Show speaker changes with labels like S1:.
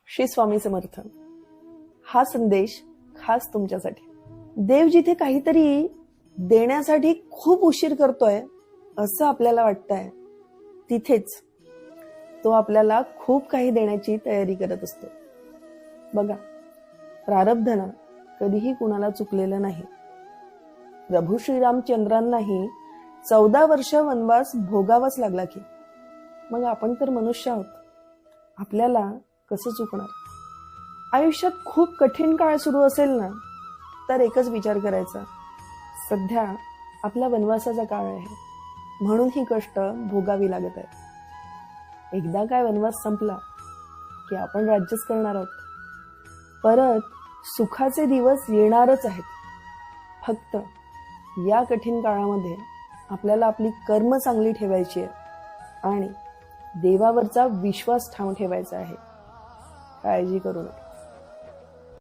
S1: श्री स्वामी समर्थ. हा संदेश खास तुमच्यासाठी. देव जिथे काहीतरी देण्यासाठी खूप उशीर करतोय असं आपल्याला वाटतंय, तिथेच तो आपल्याला खूप काही देण्याची तयारी करत असतो. बघा, प्रारब्धना कधीही कुणाला चुकलेलं नाही. प्रभू श्रीरामचंद्रांनाही 14 वर्ष वनवास भोगावाच लागला की. मग आपण तर मनुष्य आहोत, आपल्याला कसं चुकणार? आयुष्यात खूप कठीण काळ सुरू असेल ना, तर एकच विचार करायचा, सध्या आपल्या वनवासाचा काळ आहे, म्हणून ही कष्ट भोगावी लागत आहे. एकदा काय वनवास संपला की आपण राज्यच करणार आहोत. परत सुखाचे दिवस येणारच आहेत. फक्त या कठीण काळामध्ये आपल्याला आपली कर्म चांगली ठेवायची आहे आणि देवावरचा विश्वास ठाम ठेवायचा आहे. काळजी करू नका.